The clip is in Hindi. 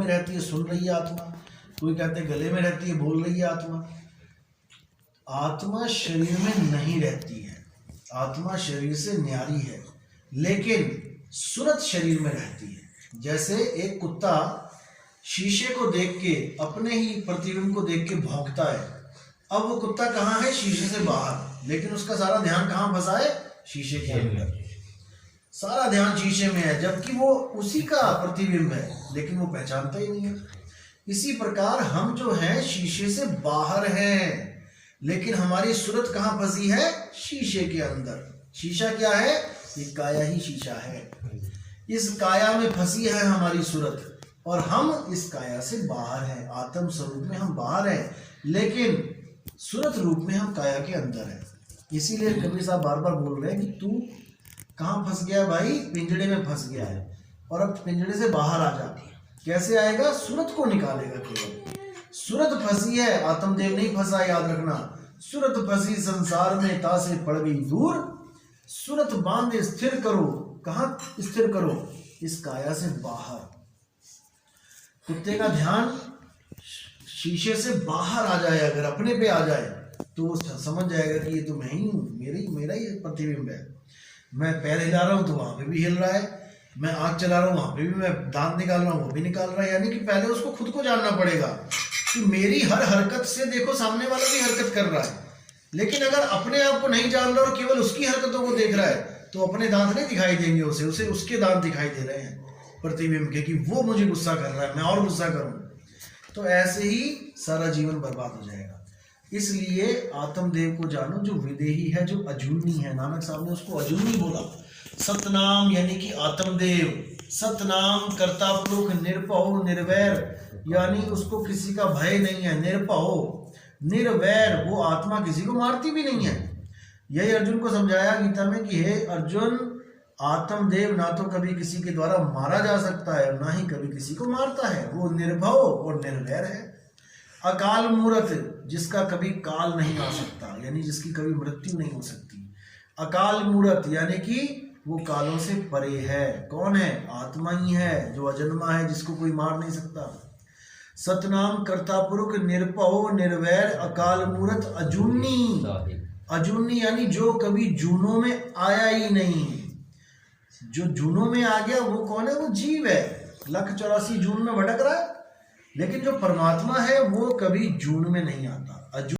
रहती है, सुन रही है आत्मा, कोई कहते हैं गले में रहती है, बोल रही है आत्मा। आत्मा शरीर में नहीं रहती है, आत्मा शरीर से न्यारी है, लेकिन सूरत शरीर में रहती है। जैसे एक कुत्ता शीशे को देख के, अपने ही प्रतिबिंब को देख के भौंकता है। अब वो कुत्ता कहाँ है? शीशे से बाहर, लेकिन उसका सारा ध्यान कहाँ फंसा है? शीशे के अंदर। सारा ध्यान शीशे में है, जबकि वो उसी का प्रतिबिंब है, लेकिन वो पहचानता ही नहीं है। इसी प्रकार हम जो हैं शीशे से बाहर हैं, लेकिन हमारी सूरत कहाँ फंसी है? शीशे के अंदर। शीशा क्या है? ये काया ही शीशा है। इस काया में फंसी है हमारी सूरत, और हम इस काया से बाहर हैं। आत्म स्वरूप में हम बाहर हैं, लेकिन सूरत रूप में हम काया के अंदर हैं। इसीलिए कबीर साहब बार बार बोल रहे हैं कि तू कहाँ फंस गया भाई? पिंजड़े में फंस गया है, और अब पिंजड़े से बाहर आ जा। कैसे आएगा? सूरत को निकालेगा केवल। सूरत फंसी है, आत्मदेव नहीं फंसा, याद रखना। सूरत फंसी संसार में, तासे पड़ गई दूर। सूरत बांधे स्थिर करो, कहाँ स्थिर करो? इस काया से बाहर। कुत्ते का ध्यान शीशे से बाहर आ जाए, अगर अपने पे आ जाए तो वो समझ जाएगा कि ये तो मैं ही हूँ, मेरा ही प्रतिबिंब है। मैं पैर हिला रहा हूँ तो वहां पे भी हिल रहा है, मैं आँख चला रहा हूँ वहां पे भी, मैं दांत निकाल रहा हूँ वो भी निकाल रहा है। यानी कि पहले उसको खुद को जानना पड़ेगा कि मेरी हर हरकत से देखो सामने वाला भी हरकत कर रहा है। लेकिन अगर अपने आप को नहीं जान रहा और केवल उसकी हरकतों को देख रहा है, तो अपने दांत नहीं दिखाई देंगे उसे उसके दांत दिखाई दे रहे हैं प्रतिबिंब के, कि वो मुझे गुस्सा कर रहा है, मैं और गुस्सा करूं। तो ऐसे ही सारा जीवन बर्बाद हो जाएगा। इसलिए आत्मदेव को जानो जो विदेही है, जो अजूनी है। नानक साहब ने उसको अजूनी बोला। सतनाम यानी कि आत्मदेव। सतनाम कर्ता पुरुष, निरपहो निर्वैर, यानी उसको किसी का भय नहीं है। निरपहो निर्वैर, वो आत्मा किसी को मारती भी नहीं है। यही अर्जुन को समझाया गीता में कि हे अर्जुन, आत्मदेव ना तो कभी किसी के द्वारा मारा जा सकता है, ना ही कभी किसी को मारता है। वो निर्भव और निर्वैर है। अकाल मूर्त, जिसका कभी काल नहीं आ सकता, यानी जिसकी कभी मृत्यु नहीं हो सकती। अकाल मूर्त यानी कि वो कालों से परे है। कौन है? आत्मा ही है, जो अजन्मा है, जिसको कोई मार नहीं सकता। सतनाम कर्ता पुरुष, निरपहो निर्वैर, अकाल मूर्त, अजूनी। अजूनी यानी जो कभी जूनों में आया ही नहीं। जो जूनों में आ गया वो कौन है? वो जीव है, 184 जून में भटक रहा है। लेकिन जो परमात्मा है वो कभी जून में नहीं आता।